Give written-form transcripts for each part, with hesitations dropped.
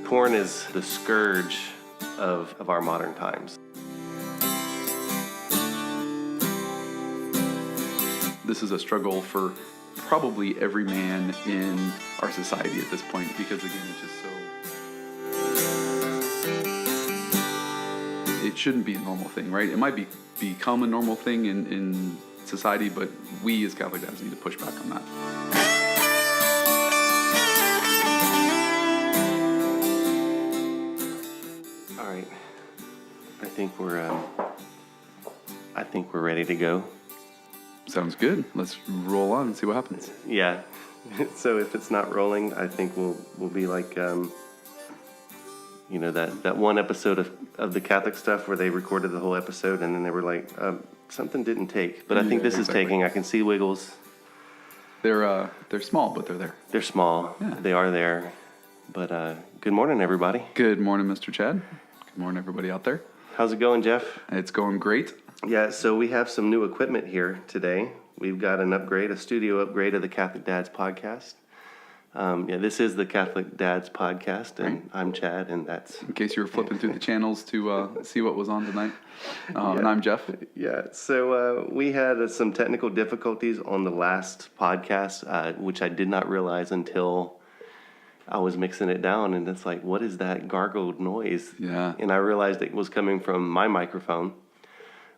porn is the scourge of our modern times. This is a struggle for probably every man in our society at this point, because again, it's just so... It shouldn't be a normal thing, right? It might become a normal thing in society, but we as Catholic dads need to push back on that. All right, I think we're ready to go. Sounds good. Let's roll on and see what happens. Yeah. So if it's not rolling, I think we'll be like, that one episode of the Catholic stuff where they recorded the whole episode and then they were like, something didn't take. But I think this is taking. I can see wiggles. They're small, but they're there. They're small. Yeah. They are there. But good morning, everybody. Good morning, Mr. Chad. Good morning, everybody out there. How's it going, Jeff? It's going great. Yeah, so we have some new equipment here today. We've got a studio upgrade of the Catholic Dads podcast. This is the Catholic Dads podcast, and right. I'm Chad, and that's... In case you were flipping through the channels to see what was on tonight. And I'm Jeff. Yeah, so we had some technical difficulties on the last podcast, which I did not realize until I was mixing it down, and it's like, what is that gargled noise? Yeah. And I realized it was coming from my microphone.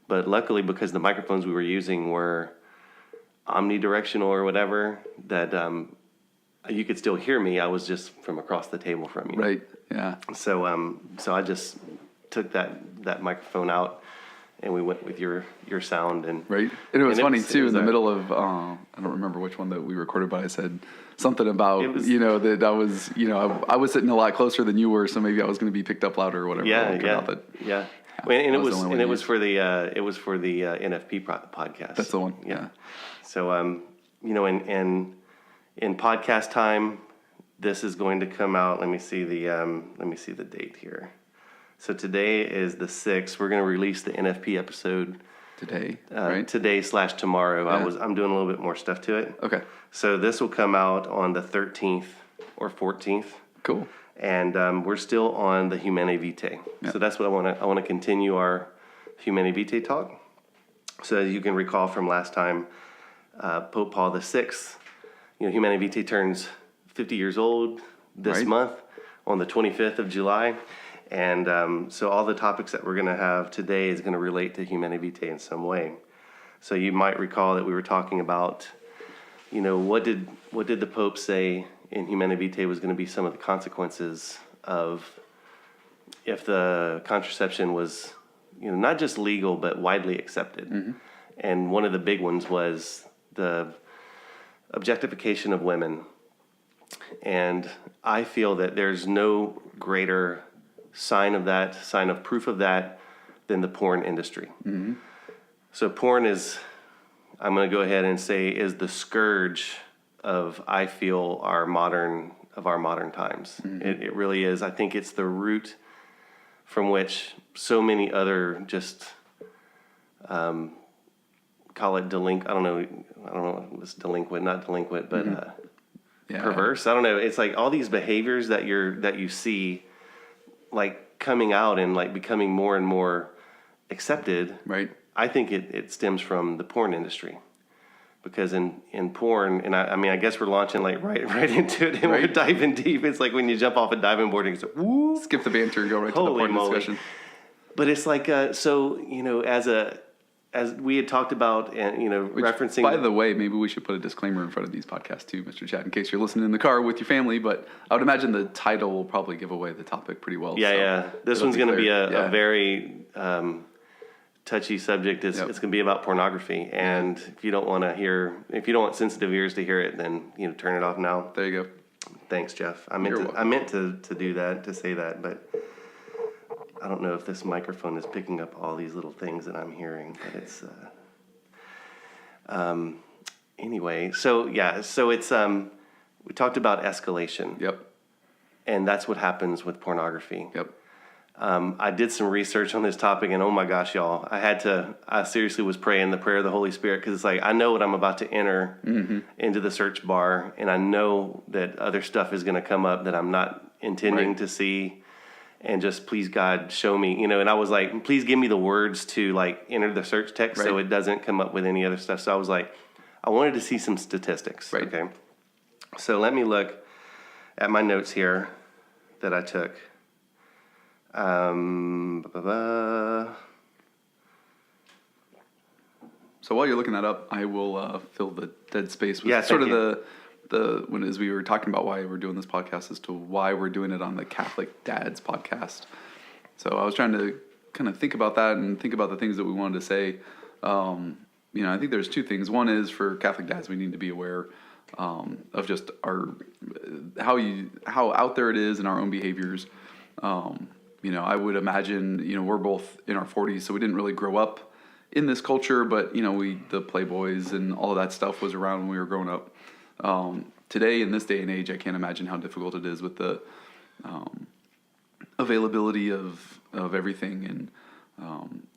But luckily, because the microphones we were using were omnidirectional or whatever, that you could still hear me. I was just from across the table from you. Right, yeah. So I just took that microphone out, and we went with your sound. And right. And it was funny, too, in the middle of, I don't remember which one that we recorded, but I said something about, that I was, I was sitting a lot closer than you were, so maybe I was going to be picked up louder or whatever. Yeah. And it was for the NFP podcast. That's the one. Yeah. So in podcast time, this is going to come out. Let me see the date here. So today is the 6th. We're going to release the NFP episode today. Right? Today/tomorrow. Yeah. I'm doing a little bit more stuff to it. Okay. So this will come out on the 13th or 14th. Cool. And we're still on the Humanae Vitae. Yep. So that's what I want to continue our Humanae Vitae talk. So as you can recall from last time, Pope Paul VI, Humanae Vitae turns 50 years old this month on the 25th of July. And so all the topics that we're going to have today is going to relate to Humanae Vitae in some way. So you might recall that we were talking about, what did the Pope say in Humanae Vitae was going to be some of the consequences of if the contraception was, not just legal, but widely accepted. Mm-hmm. And one of the big ones was the objectification of women. And I feel that there's no greater sign of proof of that than the porn industry. Mm-hmm. So porn is, I'm going to go ahead and say, is the scourge of, I feel, our modern times. Mm-hmm. It really is. I think it's the root from which so many other just call it I don't know if it's delinquent, not delinquent, but perverse. I don't know. It's like all these behaviors that you see like coming out and like becoming more and more accepted. Right. I think it stems from the porn industry. Because in porn, and I guess we're launching like right into it, and we're diving deep. It's like when you jump off a diving board and you go, woo, skip the banter and go right to the porn discussion. But it's like, as we had talked about, and referencing. By the way, maybe we should put a disclaimer in front of these podcasts too, Mr. Chad, in case you're listening in the car with your family. But I would imagine the title will probably give away the topic pretty well. Yeah. This one's going to be a very touchy subject. It's going to be about pornography, and if you don't want sensitive ears to hear it, then turn it off now. There you go. Thanks, Jeff. I meant to do that, to say that, but I don't know if this microphone is picking up all these little things that I'm hearing. But it's anyway. So it's we talked about escalation. Yep. And that's what happens with pornography. Yep. I did some research on this topic, and oh my gosh, y'all, I seriously was praying the prayer of the Holy Spirit, because it's like, I know what I'm about to enter into the search bar, and I know that other stuff is going to come up that I'm not intending to see, and just please God show me, and I was like, please give me the words to like enter the search text so it doesn't come up with any other stuff. So I was like, I wanted to see some statistics. Right. Okay. So let me look at my notes here that I took. So while you're looking that up, I will fill the dead space with sort of the as we were talking about why we're doing this podcast as to why we're doing it on the Catholic Dads podcast. So I was trying to kind of think about that and think about the things that we wanted to say. I think there's two things. One is for Catholic dads, we need to be aware of just how out there it is in our own behaviors. I would imagine, we're both in our 40s, so we didn't really grow up in this culture, but the Playboys and all of that stuff was around when we were growing up. Today, in this day and age, I can't imagine how difficult it is with the availability of everything, and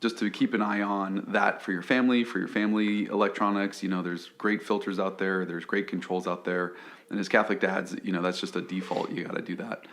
just to keep an eye on that for your family electronics. There's great filters out there, there's great controls out there, and as Catholic dads, that's just a default. You got to do that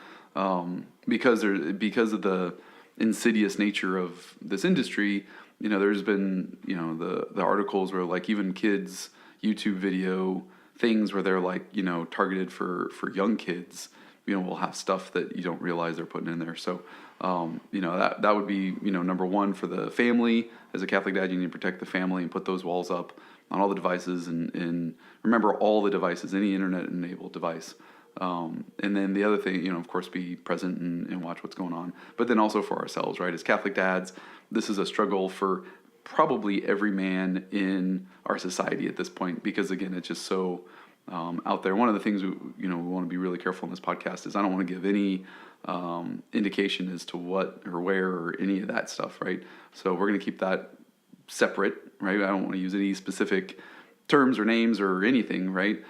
because of the insidious nature of this industry. There's been the articles where like even kids YouTube video things where they're like targeted for young kids will have stuff that you don't realize they're putting in there. So that would be number one for the family. As a Catholic dad, you need to protect the family and put those walls up on all the devices and remember all the devices, any internet enabled device. And then the other thing, of course, be present and watch what's going on. But then also for ourselves, right? As Catholic dads, this is a struggle for probably every man in our society at this point, because again, it's just so out there. One of the things we want to be really careful in this podcast is I don't want to give any indication as to what or where or any of that stuff, right? So we're going to keep that separate, right? I don't want to use any specific terms or names or anything, right?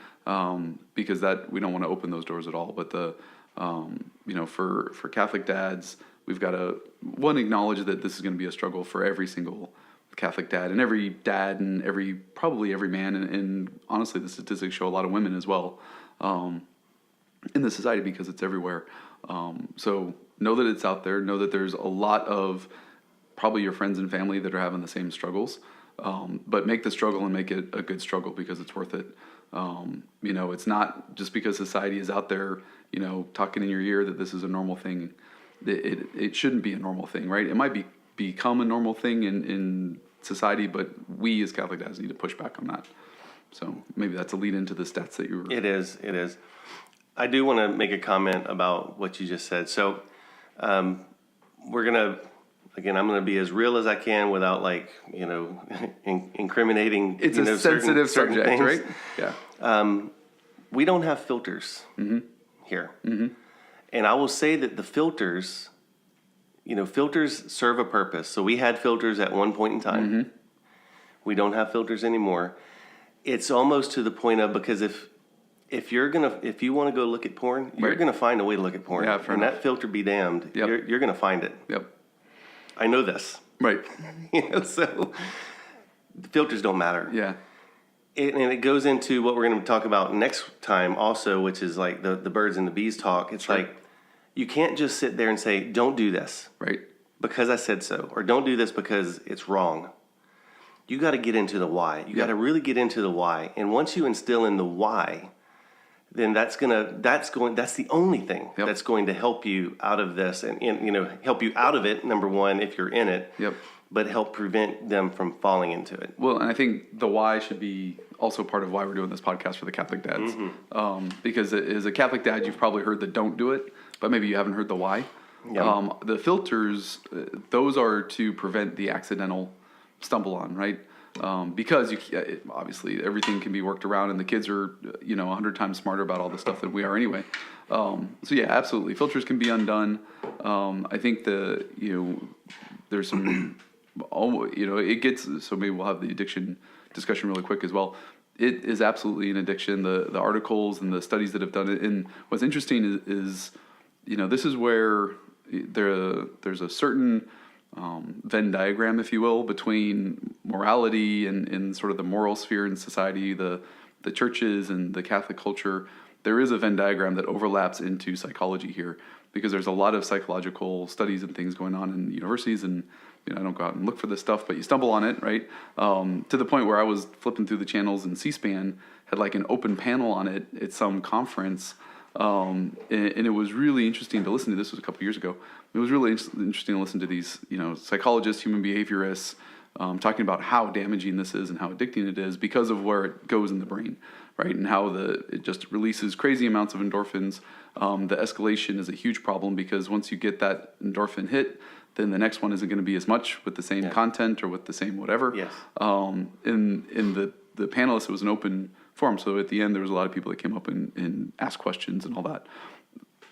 Because that we don't want to open those doors at all. But for Catholic dads, we've got to acknowledge that this is going to be a struggle for every single Catholic dad and probably every man, and honestly the statistics show a lot of women as well in the society because it's everywhere. So know that it's out there. Know that there's a lot of probably your friends and family that are having the same struggles, but make the struggle and make it a good struggle because it's worth it. It's not just because society is out there, talking in your ear that this is a normal thing. It shouldn't be a normal thing, right? It might become a normal thing in society, but we as Catholic dads need to push back on that. So maybe that's a lead into the stats that you were... It is. I do want to make a comment about what you just said. So I'm going to be as real as I can without incriminating. It's a sensitive subject, things. Right? Yeah. We don't have filters here. Mm-hmm. And I will say that the filters, filters serve a purpose. So we had filters at one point in time. Mm-hmm. We don't have filters anymore. It's almost to the point of, because if you want to go look at porn, you're going to find a way to look at porn. Yeah, and that filter be damned. Yep. You're going to find it. Yep. I know this. Right. So the filters don't matter. Yeah. And it goes into what we're going to talk about next time also, which is like the birds and the bees talk. It's like, you can't just sit there and say, don't do this. Right. Because I said so. Or don't do this because it's wrong. You got to get into the why. You got to really get into the why. And once you instill in the why, then that's the only thing that's going to help you out of this and help you out of it, number one, if you're in it. Yep. But help prevent them from falling into it. Well, and I think the why should be also part of why we're doing this podcast for the Catholic dads. Mm-hmm. Because as a Catholic dad, you've probably heard the don't do it, but maybe you haven't heard the why. Yep. The filters, those are to prevent the accidental stumble on, right? Because obviously everything can be worked around, and the kids are 100 times smarter about all the stuff than we are anyway. So yeah, absolutely, filters can be undone. I think there's some it gets, so maybe we'll have the addiction discussion really quick as well. It is absolutely an addiction. The articles and the studies that have done it, and what's interesting is this is where there's a certain Venn diagram, if you will, between morality and sort of the moral sphere in society, the the churches and the Catholic culture, there is a Venn diagram that overlaps into psychology here, because there's a lot of psychological studies and things going on in universities, and I don't go out and look for this stuff, but you stumble on it, right? To the point where I was flipping through the channels, and C-SPAN had like an open panel on it at some conference, and it was really interesting to listen to. This was a couple years ago. It was really interesting to listen to these, psychologists, human behaviorists, talking about how damaging this is and how addicting it is because of where it goes in the brain, right? And how it just releases crazy amounts of endorphins. The escalation is a huge problem, because once you get that endorphin hit, then the next one isn't going to be as much with the same content or with the same whatever. Yes. In the panelists, it was an open forum, so at the end there was a lot of people that came up and asked questions and all that.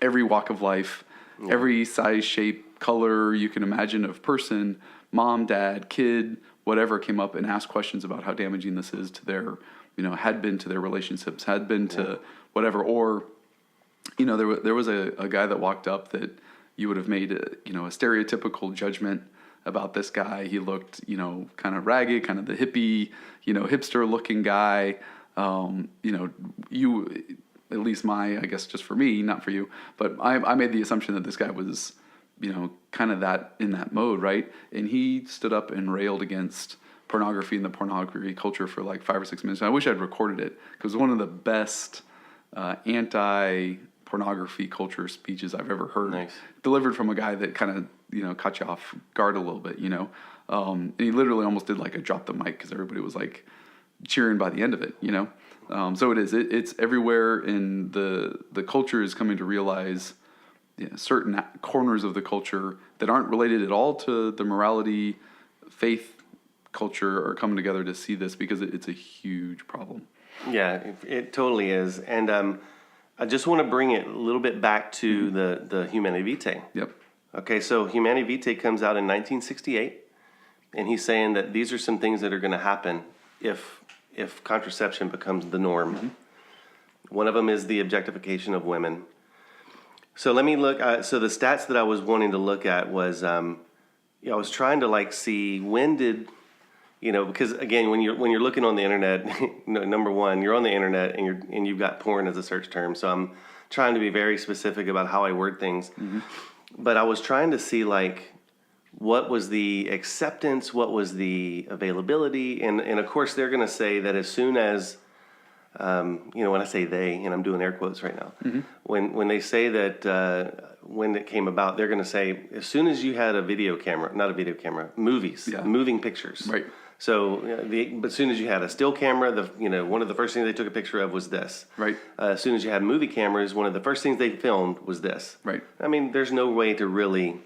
Every walk of life, every size, shape, color you can imagine of person, mom, dad, kid, whatever, came up and asked questions about how damaging this is to their, had been to their relationships, had been to whatever. Or, there was a guy that walked up that you would have made a stereotypical judgment about this guy. He looked, kind of ragged, kind of the hippie, hipster looking guy. At least I guess just for me, not for you, but I made the assumption that this guy was, kind of that in that mode, right? And he stood up and railed against pornography and the pornography culture for like 5 or 6 minutes. And I wish I'd recorded it, because it was one of the best anti-pornography culture speeches I've ever heard. Nice. Delivered from a guy that kind of, caught you off guard a little bit, and he literally almost did like a drop the mic, because everybody was like cheering by the end of it, So it's everywhere, and the culture is coming to realize certain corners of the culture that aren't related at all to the morality, faith culture are coming together to see this, because it's a huge problem. Yeah, it totally is. And I just want to bring it a little bit back to the Humanae Vitae. Yep. Okay, so Humanae Vitae comes out in 1968, and he's saying that these are some things that are going to happen if contraception becomes the norm. Mm-hmm. One of them is the objectification of women. So let me look. So the stats that I was wanting to look at was, I was trying to see when did, because again, when you're looking on the internet, number one, you're on the internet and you've got porn as a search term. So I'm trying to be very specific about how I word things. Mm-hmm. But I was trying to see what was the acceptance, what was the availability, and of course they're going to say that as soon as, when I say they, and I'm doing air quotes right now, mm-hmm. when they say that when it came about, they're going to say as soon as you had movies, moving pictures, right? So, but as soon as you had a still camera, one of the first things they took a picture of was this. Right. As soon as you had movie cameras, one of the first things they filmed was this. Right. I mean, there's no way to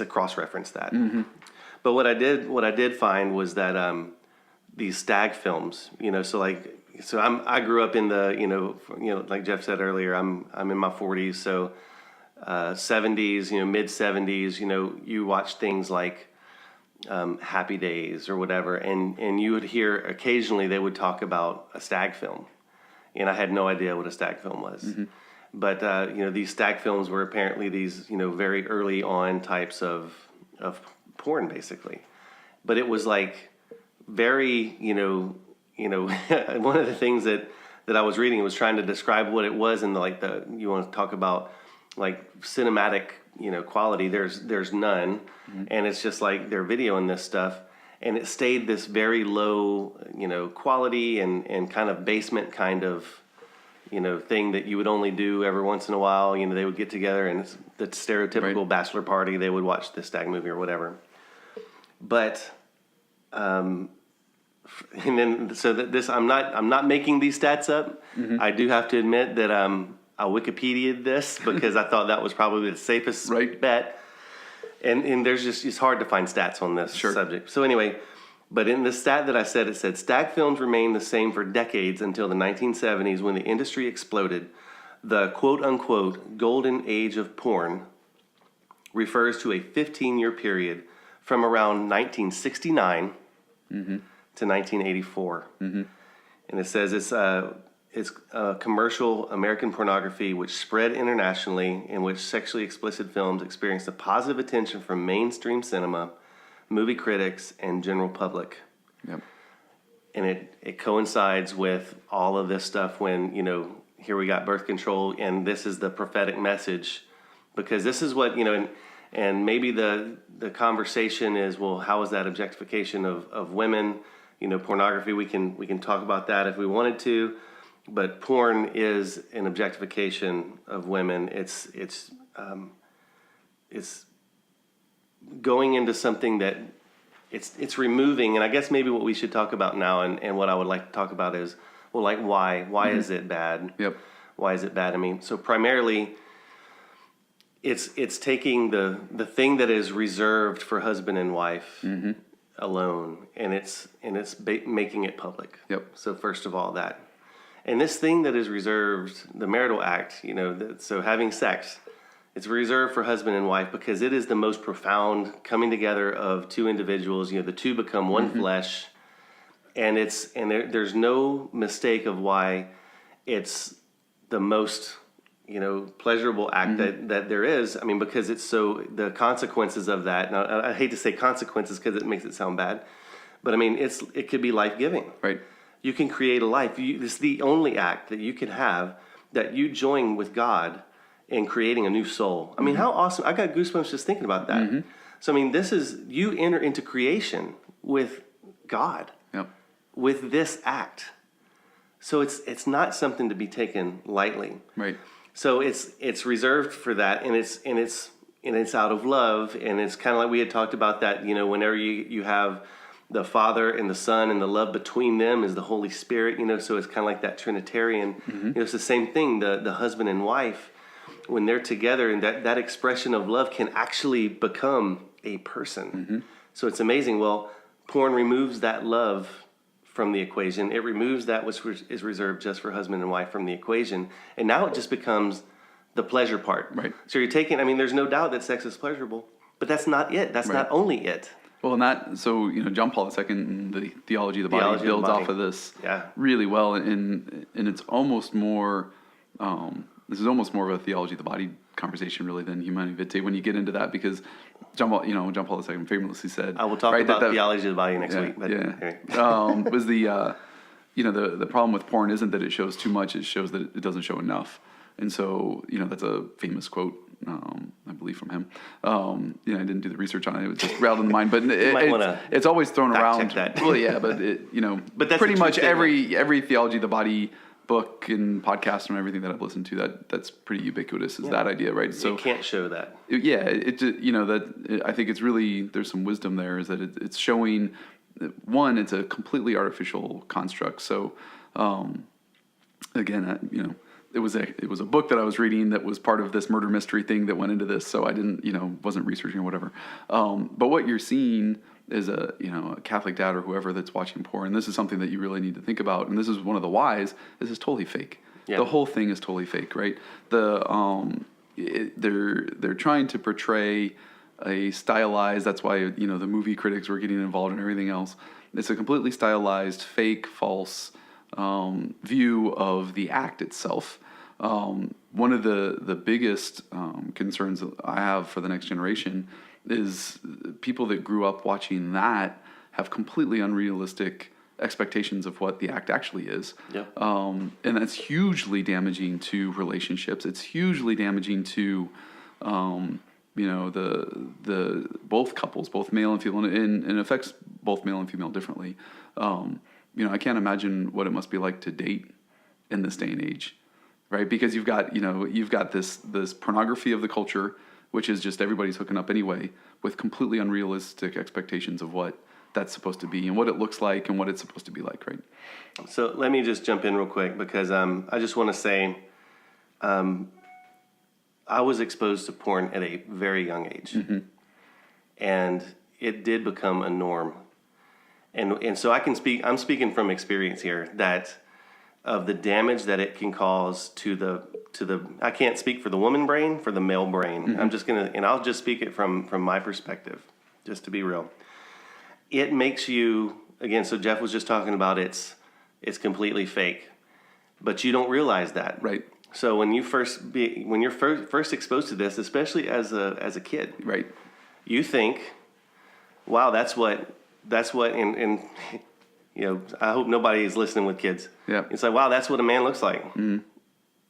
cross-reference that. Mm-hmm. But what I did find was that these stag films, I grew up in the, like Jeff said earlier, I'm in my 40s, so 70s, mid 70s, you watch things like Happy Days or whatever, and you would hear occasionally they would talk about a stag film, and I had no idea what a stag film was. Mm-hmm. But these stag films were apparently these very early on types of porn, basically. But it was very one of the things that I was reading was trying to describe what it was, and you want to talk about cinematic quality. There's none, mm-hmm. and it's just they're videoing this stuff, and it stayed this very low quality and kind of basement kind of thing that you would only do every once in a while. They would get together and it's the stereotypical bachelor party. They would watch the stag movie or whatever. But, and then so that this, I'm not making these stats up. Mm-hmm. I do have to admit that I Wikipedia'd this because I thought that was probably the safest bet. And there's it's hard to find stats on this subject. So anyway. But in the stat that I said, it said stag films remained the same for decades until the 1970s when the industry exploded. The quote-unquote golden age of porn refers to a 15-year period from around 1969 mm-hmm. to 1984. Mm-hmm. And it says it's commercial American pornography which spread internationally, in which sexually explicit films experienced a positive attention from mainstream cinema, movie critics, and general public. Yep. and it coincides with all of this stuff when, here we got birth control, and this is the prophetic message, because this is what, and maybe the conversation is, well, how is that objectification of women? Pornography, we can talk about that if we wanted to, but porn is an objectification of women. It's going into something that it's removing, and I guess maybe what we should talk about now, and what I would like to talk about is, well, like why is it bad? Yep. Why is it bad? I mean, so primarily, it's taking the thing that is reserved for husband and wife alone, and it's making it public. Yep. So first of all, that, and this thing that is reserved, the marital act, so having sex, it's reserved for husband and wife because it is the most profound coming together of two individuals. The two become one flesh, and there's no mistake of why it's the most pleasurable act that there is. I mean, because it's so, the consequences of that. Now, I hate to say consequences because it makes it sound bad, but I mean, it could be life-giving. Right. You can create a life. This is the only act that you can have that you join with God in creating a new soul. I mean, how awesome. I got goosebumps just thinking about that. So, I mean, this is, you enter into creation with God, with this act. So it's not something to be taken lightly. Right. So it's reserved for that, and it's out of love, and it's kind of like we had talked about that. Whenever you have the Father and the Son, and the love between them is the Holy Spirit. So it's kind of like that Trinitarian. It's the same thing. The husband and wife, when they're together, and that expression of love can actually become a person. So it's amazing. Well, porn removes that love from the equation. It removes that which is reserved just for husband and wife from the equation. And now it just becomes the pleasure part. Right. So you're taking, I mean, there's no doubt that sex is pleasurable, but that's not it. That's not only it. Well, John Paul II, the theology of the body, builds off of this really well. And it's almost more, this is almost more of a theology of the body conversation really than Humanae Vitae when you get into that, because John Paul II famously said, I will talk about theology of the body next week. But was the problem with porn isn't that it shows too much; it shows that it doesn't show enough. And so, that's a famous quote, I believe, from him. I didn't do the research on it; it was just rattled in the mind. But it's always thrown around. Check that. Well, yeah, but but that's pretty much every theology of the body book and podcast and everything that I've listened to, that's pretty ubiquitous, is that idea, right? So you can't show that. I think it's really, there's some wisdom there, is that it's showing, one, it's a completely artificial construct. So again, it was a book that I was reading that was part of this murder mystery thing that went into this, so I didn't, wasn't researching or whatever. But what you're seeing is a Catholic dad or whoever that's watching porn, and this is something that you really need to think about, and this is one of the whys, this is totally fake. Yeah. The whole thing is totally fake, right? They're trying to portray a stylized, that's why the movie critics were getting involved and everything else. It's a completely stylized, fake, false view of the act itself. One of the biggest concerns that I have for the next generation is people that grew up watching that have completely unrealistic expectations of what the act actually is. Yeah. And that's hugely damaging to relationships. It's hugely damaging to, the both couples, both male and female, and it affects both male and female differently. I can't imagine what it must be like to date in this day and age, right? Because you've got this pornography of the culture, which is just everybody's hooking up anyway, with completely unrealistic expectations of what that's supposed to be and what it looks like and what it's supposed to be like, right? So let me just jump in real quick, because I just want to say I was exposed to porn at a very young age, and it did become a norm. And so I'm speaking from experience here, that of the damage that it can cause to the I can't speak for the woman brain, for the male brain. I'll just speak it from my perspective, just to be real. It makes you, again, so Jeff was just talking about it's completely fake, but you don't realize that. Right. So when you're first exposed to this, especially as a kid, right, you think, wow, that's what and I hope nobody is listening with kids. Yeah. It's like, wow, that's what a man looks like.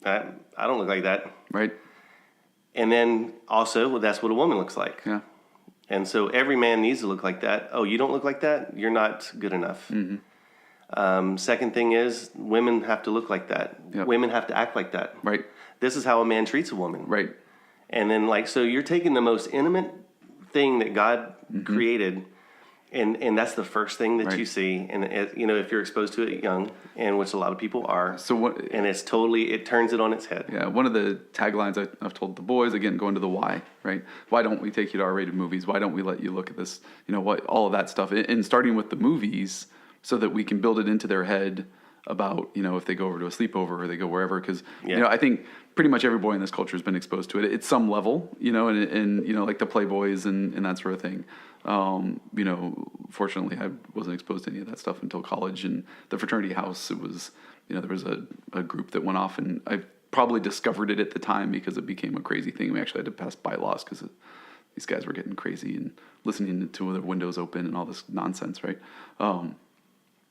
I don't look like that. Right. And then also, well, that's what a woman looks like. Yeah. And so every man needs to look like that. Oh, you don't look like that? You're not good enough. Second thing is, women have to look like that. Yep. Women have to act like that. Right. This is how a man treats a woman. Right. And then, so you're taking the most intimate thing that God created, and that's the first thing that you see. And if you're exposed to it young, and which a lot of people are, and it turns it on its head. Yeah, one of the taglines I've told the boys, again, going to the why, right? Why don't we take you to R-rated movies? Why don't we let you look at this? All of that stuff, and starting with the movies, so that we can build it into their head about, if they go over to a sleepover or they go wherever, because, I think pretty much every boy in this culture has been exposed to it at some level, and like the Playboys and that sort of thing. Fortunately, I wasn't exposed to any of that stuff until college, and the fraternity house, it was, there was a group that went off, and I probably discovered it at the time because it became a crazy thing. We actually had to pass bylaws because these guys were getting crazy and listening to their windows open and all this nonsense, right?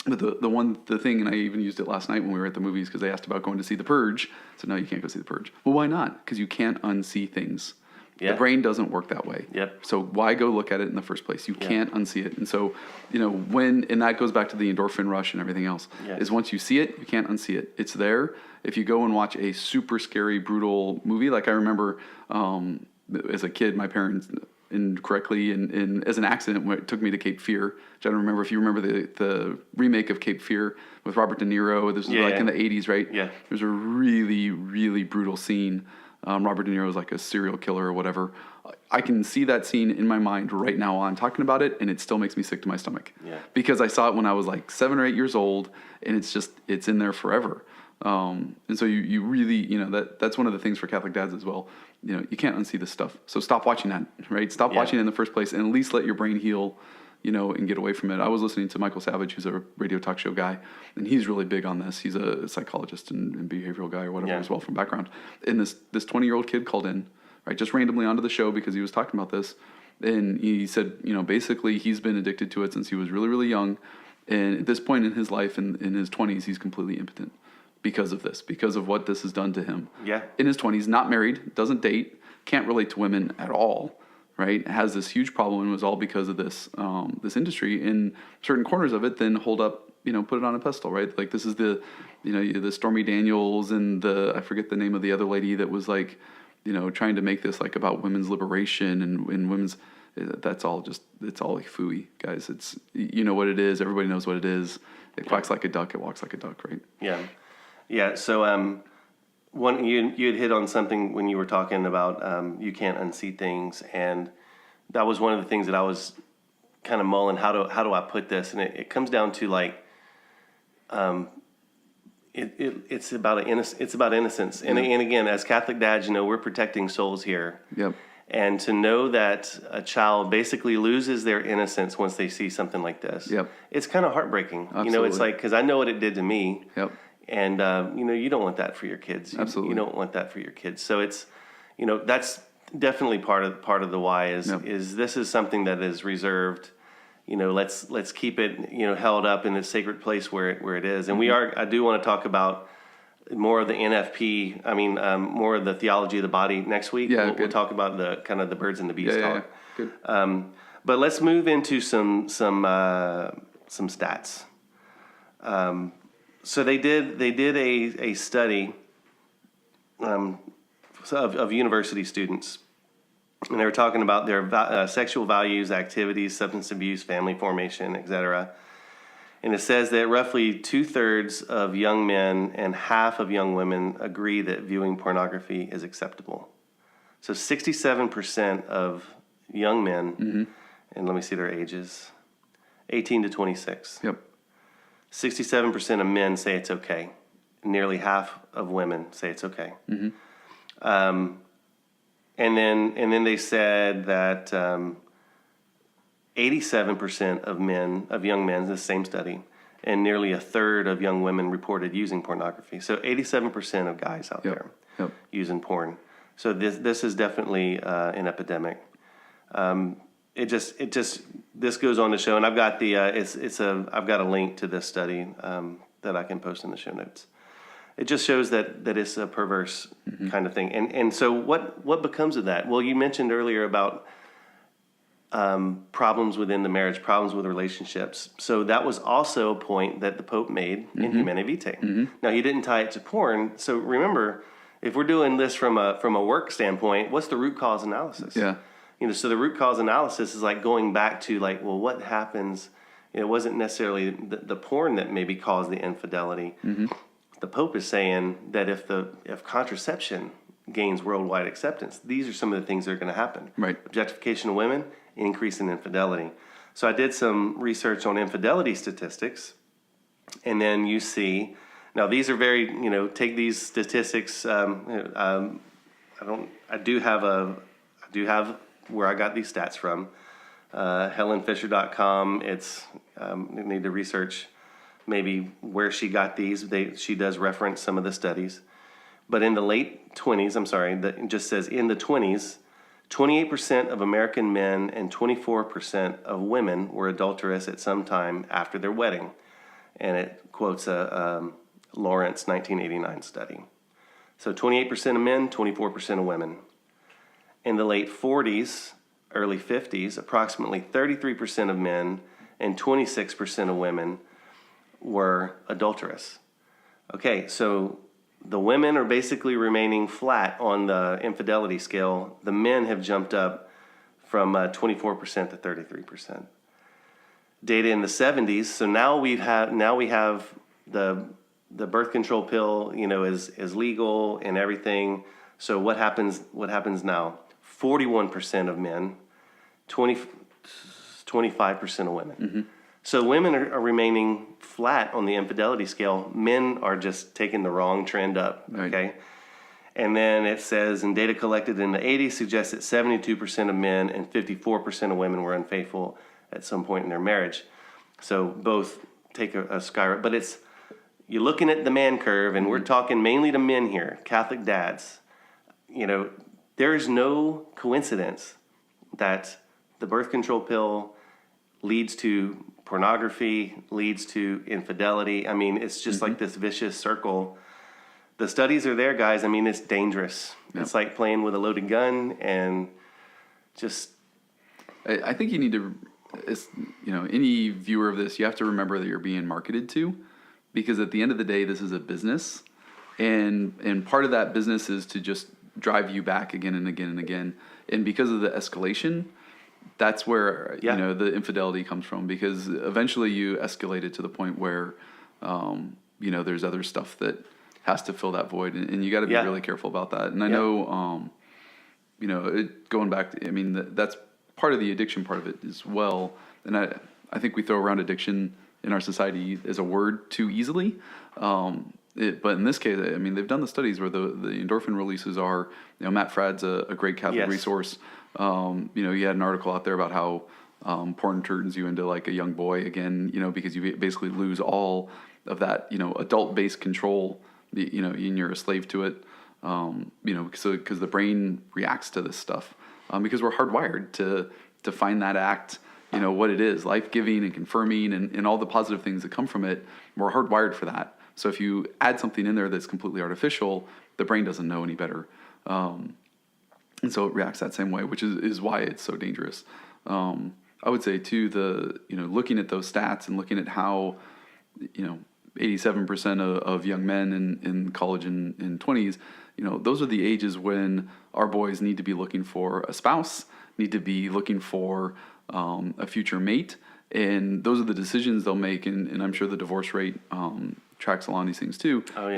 But the thing, and I even used it last night when we were at the movies because they asked about going to see The Purge. So no, you can't go see The Purge. Well, why not? Because you can't unsee things. Yeah. The brain doesn't work that way. Yep. So why go look at it in the first place? You can't unsee it. And so, and that goes back to the endorphin rush and everything else, is once you see it, you can't unsee it. It's there. If you go and watch a super scary, brutal movie, like I remember as a kid, my parents incorrectly and as an accident it took me to Cape Fear, which I don't remember if you remember the remake of Cape Fear with Robert De Niro. This was in the 80s, right? Yeah. There's a really, really brutal scene. Robert De Niro is like a serial killer or whatever. I can see that scene in my mind right now on talking about it, and it still makes me sick to my stomach. Yeah. Because I saw it when I was like 7 or 8 years old, and it's in there forever. And so you really, that's one of the things for Catholic dads as well. You can't unsee this stuff. So stop watching that, right? Stop watching it in the first place, and at least let your brain heal, and get away from it. I was listening to Michael Savage, who's a radio talk show guy, and he's really big on this. He's a psychologist and behavioral guy or whatever as well from background. And this 20-year-old kid called in, right, just randomly onto the show because he was talking about this. And he said, basically he's been addicted to it since he was really, really young. And at this point in his life, in his 20s, he's completely impotent because of this, because of what this has done to him. Yeah. In his 20s, not married, doesn't date, can't relate to women at all. Right, has this huge problem, and it was all because of this this industry. And certain corners of it then hold up, put it on a pedestal, right? Like this is the Stormy Daniels and I forget the name of the other lady that was like, trying to make this like about women's liberation and women's. That's all it's all like phooey, guys. It's what it is. Everybody knows what it is. It quacks like a duck. It walks like a duck, right? Yeah, yeah. So one, you had hit on something when you were talking about you can't unsee things, and that was one of the things that I was kind of mulling. How do I put this? And it comes down to like, it's about innocence. And again, as Catholic dads, we're protecting souls here. Yep. And to know that a child basically loses their innocence once they see something like this, it's kind of heartbreaking. Absolutely. It's like, because I know what it did to me. Yep. And, you don't want that for your kids. Absolutely. You don't want that for your kids. So it's, that's definitely part of the why is this is something that is reserved. Let's keep it, held up in the sacred place where it is. And I do want to talk about more of the NFP. More of the theology of the body next week. Yeah, we'll talk about the kind of the birds and the bees talk. Yeah. Good. But let's move into some stats. So they did a study of university students, and they were talking about their sexual values, activities, substance abuse, family formation, etc. And it says that roughly 2/3 of young men and half of young women agree that viewing pornography is acceptable. So 67% of young men, and let me see their ages, 18 to 26. Yep. 67% of men say it's okay. Nearly half of women say it's okay. Mm-hmm. And then they said that 87% of young men, the same study, and nearly a third of young women reported using pornography. So 87% of guys out there using porn. So this is definitely an epidemic. this goes on to show, and I've got I've got a link to this study that I can post in the show notes. It just shows that it's a perverse kind of thing. And so what becomes of that? Well, you mentioned earlier about problems within the marriage, problems with relationships. So that was also a point that the Pope made in Humanae Vitae. Now, he didn't tie it to porn. So remember, if we're doing this from a work standpoint, what's the root cause analysis? Yeah. So the root cause analysis is like going back to well, what happens? It wasn't necessarily the porn that maybe caused the infidelity. The Pope is saying that if contraception gains worldwide acceptance, these are some of the things that are going to happen. Right. Objectification of women, increase in infidelity. So I did some research on infidelity statistics, and then you see, now these are very, take these statistics. I do have where I got these stats from. HelenFisher.com. You need to research maybe where she got these. She does reference some of the studies. But in the late 20s, that just says in the 20s, 28% of American men and 24% of women were adulterous at some time after their wedding. And it quotes a Lawrence 1989 study. So 28% of men, 24% of women. In the late 40s, early 50s, approximately 33% of men and 26% of women were adulterous. Okay, so the women are basically remaining flat on the infidelity scale. The men have jumped up from 24% to 33%. Data in the 70s. So now we have the birth control pill, is legal and everything. So what happens now? 41% of men, 25% of women. So women are remaining flat on the infidelity scale. Men are just taking the wrong trend up, okay? Right. And then it says, and data collected in the 80s suggests that 72% of men and 54% of women were unfaithful at some point in their marriage. So both take a skyrocket. But you're looking at the man curve, and we're talking mainly to men here, Catholic dads. There's no coincidence that the birth control pill leads to pornography, leads to infidelity. I mean, it's just like this vicious circle. The studies are there, guys. I mean, it's dangerous. Yep. It's like playing with a loaded gun, and just... I think you need to, any viewer of this, you have to remember that you're being marketed to, because at the end of the day, this is a business, and part of that business is to just drive you back again and again and again. And because of the escalation, that's where the infidelity comes from, because eventually you escalate it to the point where there's other stuff that has to fill that void, and you got to be really careful about that. And I know going back to, that's part of the addiction part of it as well. And I think we throw around addiction in our society as a word too easily. But in this case, they've done the studies where the endorphin releases are, Matt Fradd's a great Catholic resource. You had an article out there about how porn turns you into like a young boy again, because you basically lose all of that, adult-based control, and you're a slave to it, because the brain reacts to this stuff, because we're hardwired to find that act, what it is, life-giving and confirming and all the positive things that come from it. We're hardwired for that. So if you add something in there that's completely artificial, the brain doesn't know any better. And so it reacts that same way, which is why it's so dangerous. I would say too, looking at those stats and looking at how, 87% of young men in college and 20s, those are the ages when our boys need to be looking for a spouse, need to be looking for a future mate. And those are the decisions they'll make. And I'm sure the divorce rate tracks along these things too. Oh, yeah,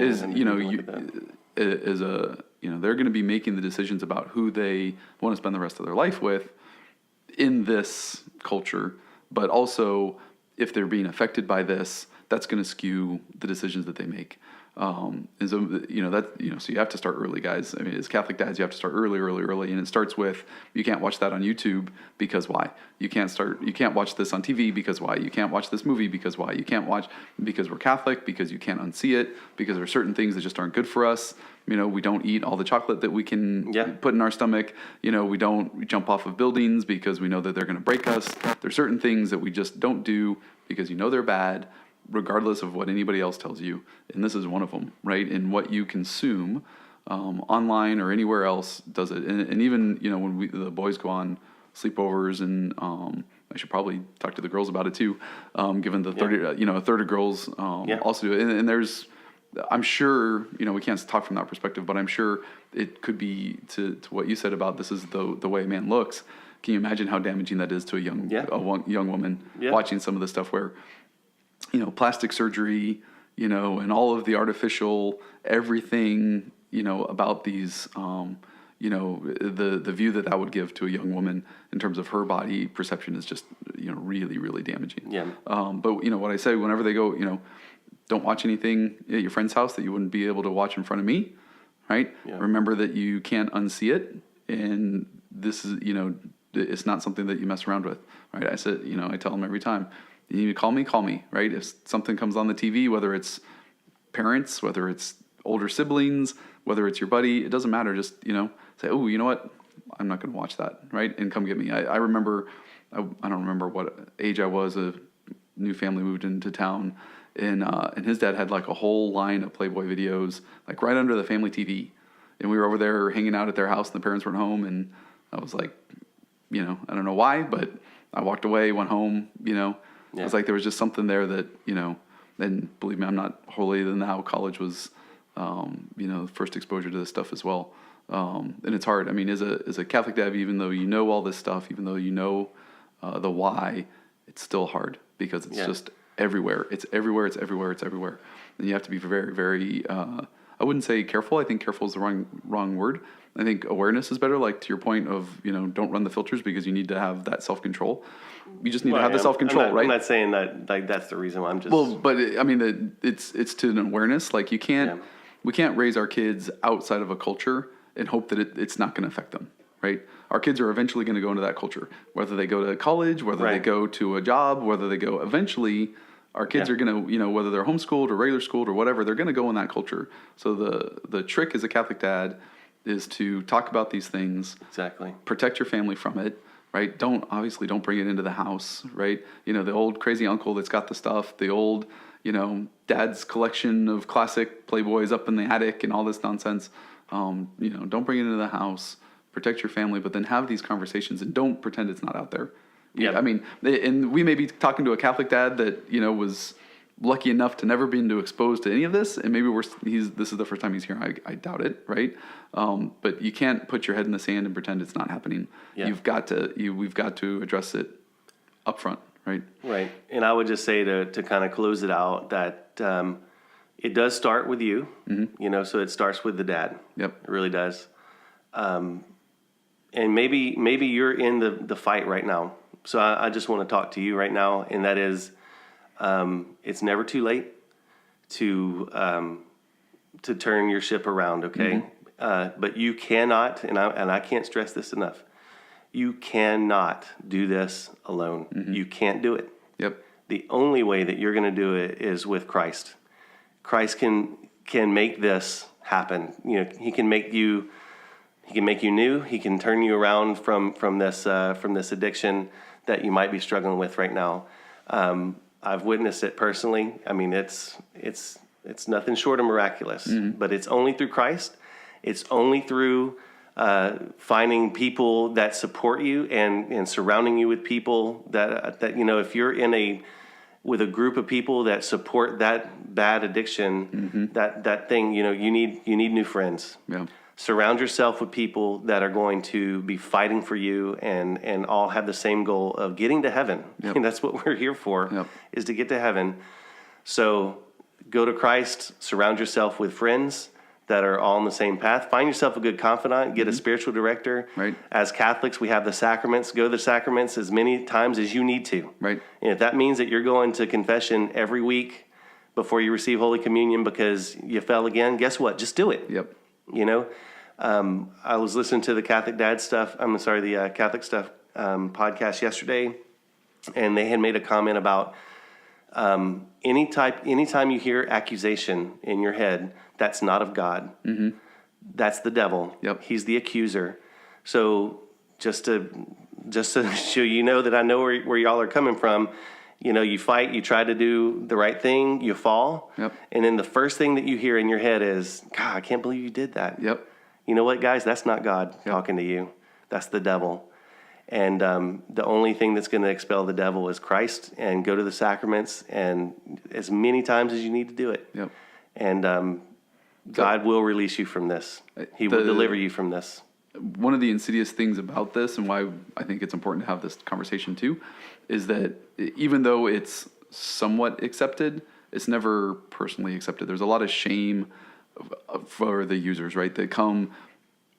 they're going to be making the decisions about who they want to spend the rest of their life with in this culture. But also, if they're being affected by this, that's going to skew the decisions that they make. And so, so you have to start early, guys. I mean, as Catholic dads, you have to start early. And it starts with, you can't watch that on YouTube because why? You can't watch this on TV because why? You can't watch this movie because why? You can't watch because we're Catholic, because you can't unsee it, because there are certain things that just aren't good for us. We don't eat all the chocolate that we can put in our stomach. We don't jump off of buildings because we know that they're going to break us. There's certain things that we just don't do because they're bad, regardless of what anybody else tells you. And this is one of them, right? And what you consume online or anywhere else does it. And even, when the boys go on sleepovers, and I should probably talk to the girls about it too, given the 30, a third of girls also do it. And there's, I'm sure, we can't talk from that perspective, but I'm sure it could be to what you said about this is the way a man looks. Can you imagine how damaging that is to a young woman watching some of the stuff where, plastic surgery, and all of the artificial everything, about these, the view that would give to a young woman in terms of her body perception is just, really, really damaging. Yeah. But what I say, whenever they go, don't watch anything at your friend's house that you wouldn't be able to watch in front of me, right? Yeah. Remember that you can't unsee it, and this is, it's not something that you mess around with, right? I said, I tell them every time, you need to call me, right? If something comes on the TV, whether it's parents, whether it's older siblings, whether it's your buddy, it doesn't matter. Just, say, oh, you know what? I'm not going to watch that, right? And come get me. I remember, I don't remember what age I was, a new family moved into town, and his dad had like a whole line of Playboy videos, like right under the family TV. And we were over there hanging out at their house, and the parents weren't home, and I was like, I don't know why, but I walked away, went home, It was like there was just something there that, and believe me, I'm not holier than thou. College was, first exposure to this stuff as well. And it's hard. I mean, as a Catholic dad, even though you know all this stuff, even though you know the why, it's still hard because it's just everywhere. It's everywhere. And you have to be very, very, I wouldn't say careful. I think careful is the wrong word. I think awareness is better, like to your point of, don't run the filters because you need to have that self-control. You just need to have the self-control, right? I'm not saying that like that's the reason why. I'm just... Well, but it's to an awareness. Like we can't raise our kids outside of a culture and hope that it's not going to affect them, right? Our kids are eventually going to go into that culture, whether they go to college, whether they go to a job, whether they go eventually. Our kids are going to, whether they're homeschooled or regular schooled or whatever, they're going to go in that culture. So the trick as a Catholic dad is to talk about these things. Exactly. Protect your family from it, right? Don't bring it into the house, right? The old crazy uncle that's got the stuff, the old, dad's collection of classic Playboys up in the attic and all this nonsense. Don't bring it into the house. Protect your family, but then have these conversations and don't pretend it's not out there. Yeah, I mean, and we may be talking to a Catholic dad that was lucky enough to never been exposed to any of this, and maybe this is the first time he's here. I doubt it, right? But you can't put your head in the sand and pretend it's not happening. Yeah. We've got to address it up front, right? Right. And I would just say to kind of close it out that it does start with you. Mm-hmm. So it starts with the dad. Yep, it really does. And maybe you're in the fight right now. So I just want to talk to you right now, and that is, it's never too late to turn your ship around, okay? Mm-hmm. But you cannot, and I can't stress this enough, you cannot do this alone. Mm-hmm. You can't do it. Yep. The only way that you're going to do it is with Christ. Christ can make this happen. He can make you new. He can turn you around from this addiction that you might be struggling with right now. I've witnessed it personally. I mean, it's nothing short of miraculous. Mm-hmm. But it's only through Christ. It's only through finding people that support you and surrounding you with people that if you're with a group of people that support that bad addiction, mm-hmm. that thing, you need new friends. Yeah. Surround yourself with people that are going to be fighting for you and all have the same goal of getting to heaven. Yep. And that's what we're here for, is to get to heaven. So go to Christ, surround yourself with friends that are all on the same path. Find yourself a good confidant, get a spiritual director. Right. As Catholics, we have the sacraments. Go to the sacraments as many times as you need to. Right. And if that means that you're going to confession every week before you receive Holy Communion because you fell again, guess what? Just do it. Yep. You know, I was listening to the Catholic Stuff podcast yesterday, and they had made a comment about anytime you hear accusation in your head, that's not of God. Mm-hmm. That's the devil. Yep. He's the accuser. So just to show you know that I know where y'all are coming from, you know, you fight, you try to do the right thing, you fall. Yep. And then the first thing that you hear in your head is, God, I can't believe you did that. Yep. You know what, guys? That's not God talking to you. That's the devil. And the only thing that's going to expel the devil is Christ, and go to the sacraments, and as many times as you need to do it. Yep. And God will release you from this. He will deliver you from this. One of the insidious things about this, and why I think it's important to have this conversation too, is that even though it's somewhat accepted, it's never personally accepted. There's a lot of shame for the users, right? They come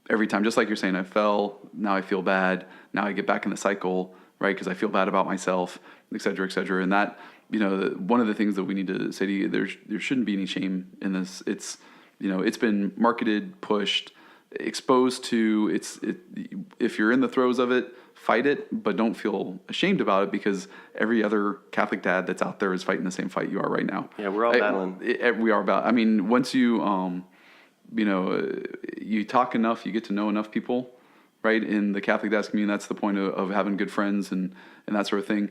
every time, just like you're saying, I fell, now I feel bad, now I get back in the cycle, right? Because I feel bad about myself, et cetera, et cetera. And that, you know, one of the things that we need to say to you, there shouldn't be any shame in this. It's, you know, it's been marketed, pushed, exposed to. If you're in the throes of it, fight it, but don't feel ashamed about it, because every other Catholic dad that's out there is fighting the same fight you are right now. Yeah, we're all battling. We are about. I mean, once you, you know, you talk enough, you get to know enough people, right? In the Catholic Dad's community, that's the point of having good friends and that sort of thing.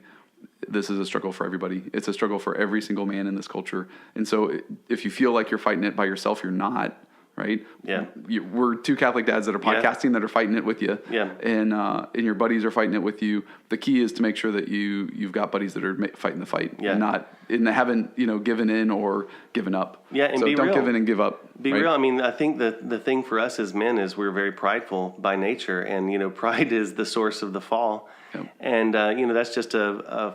This is a struggle for everybody. It's a struggle for every single man in this culture. And so if you feel like you're fighting it by yourself, you're not, right? Yeah. We're two Catholic dads that are podcasting that are fighting it with you. Yeah. And your buddies are fighting it with you. The key is to make sure that you've got buddies that are fighting the fight. Yeah. And haven't, you know, given in or given up. Yeah, and so be don't real. Give in and give up. Be right? real. I mean, I think the thing for us as men is we're very prideful by nature, and you know, pride is the source of the fall. Yep. And you know, that's just a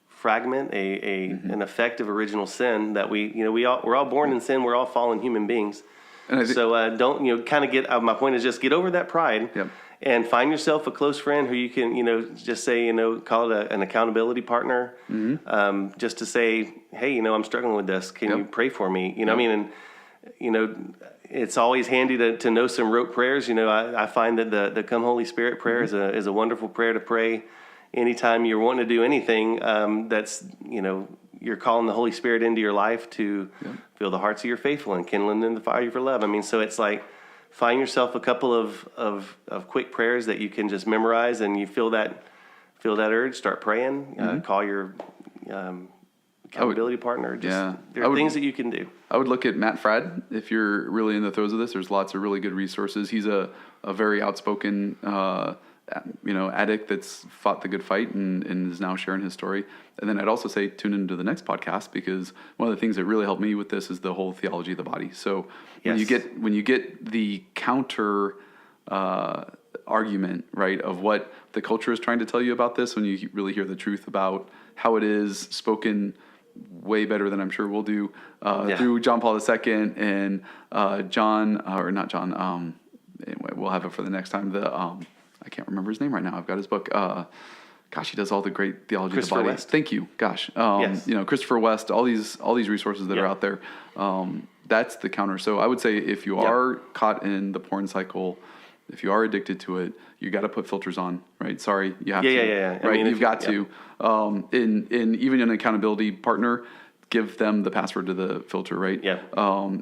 fragment, an effect of original sin that we're all born in sin. We're all fallen human beings. And so don't, you know, kind of get. My point is just get over that pride. Yep. And find yourself a close friend who you can, you know, just say, you know, call it an accountability partner, just to say, hey, you know, I'm struggling with this. Can you pray for me? You know, I mean, and, you know, it's always handy to know some rote prayers. You know, I find that the Come Holy Spirit prayer is a wonderful prayer to pray anytime you're wanting to do anything that's, you know, you're calling the Holy Spirit into your life to fill the hearts of your faithful and kindling in the fire for love. I mean, so it's like, find yourself a couple of quick prayers that you can just memorize, and you feel that urge, start praying. Call your accountability partner. There are things that you can do. I would look at Matt Fradd if you're really in the throes of this. There's lots of really good resources. He's a very outspoken addict that's fought the good fight and is now sharing his story. And then I'd also say tune into the next podcast, because one of the things that really helped me with this is the whole theology of the body. So when you get the counter argument, right, of what the culture is trying to tell you about this, when you really hear the truth about how it is spoken way better than I'm sure we'll do through John Paul II and anyway, we'll have it for the next time. I can't remember his name right now. I've got his book. He does all the great theology of the body. West. Thank you. You know, Christopher West, all these resources that are out there. That's the counter. So I would say if you are caught in the porn cycle, if you are addicted to it, you got to put filters on, right? Sorry, you have to. Yeah. Right, I mean, you've got to. In even an accountability partner, give them the password to the filter, right? Yeah.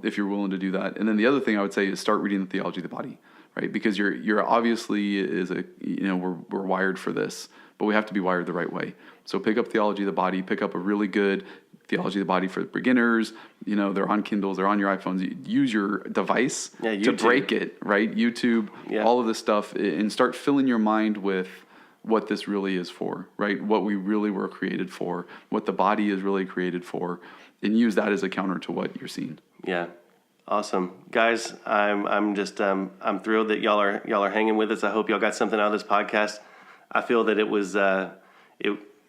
If you're willing to do that. And then the other thing I would say is start reading the theology of the body, right? Because you're obviously we're wired for this, but we have to be wired the right way. So pick up theology of the body, pick up a really good theology of the body for beginners. You know, they're on Kindles, they're on your iPhones. Use your device to break it, right? YouTube, all of this stuff, and start filling your mind with what this really is for, right? What we really were created for, what the body is really created for, and use that as a counter to what you're seeing. Yeah. Awesome. Guys, I'm just I'm thrilled that y'all are hanging with us. I hope y'all got something out of this podcast. I feel that it was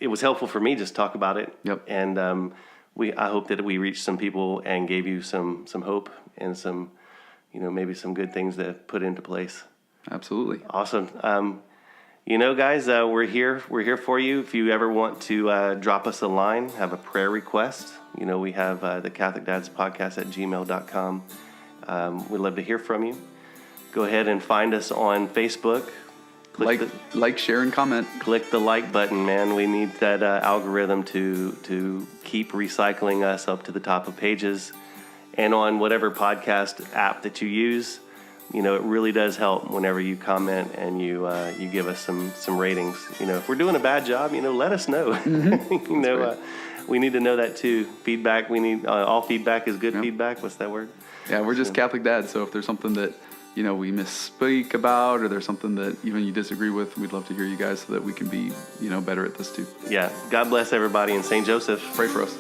it was helpful for me just to talk about it. Yep. And I hope that we reached some people and gave you some hope and some, you know, maybe some good things to put into place. Absolutely. Awesome. Guys, we're here for you. If you ever want to drop us a line, have a prayer request, we have the Catholic Dads Podcast at gmail.com. We'd love to hear from you. Go ahead and find us on Facebook. Like, share, and comment. Click the like button, man. We need that algorithm to keep recycling us up to the top of pages. And on whatever podcast app that you use, it really does help whenever you comment and you give us some ratings. If we're doing a bad job, let us know. We need to know that too. Feedback. We need all feedback is good feedback. What's that word? Yeah, we're just Catholic dads. So if there's something that we misspeak about, or there's something that even you disagree with, we'd love to hear you guys so that we can be better at this too. Yeah. God bless everybody, and St. Joseph, Pray for us.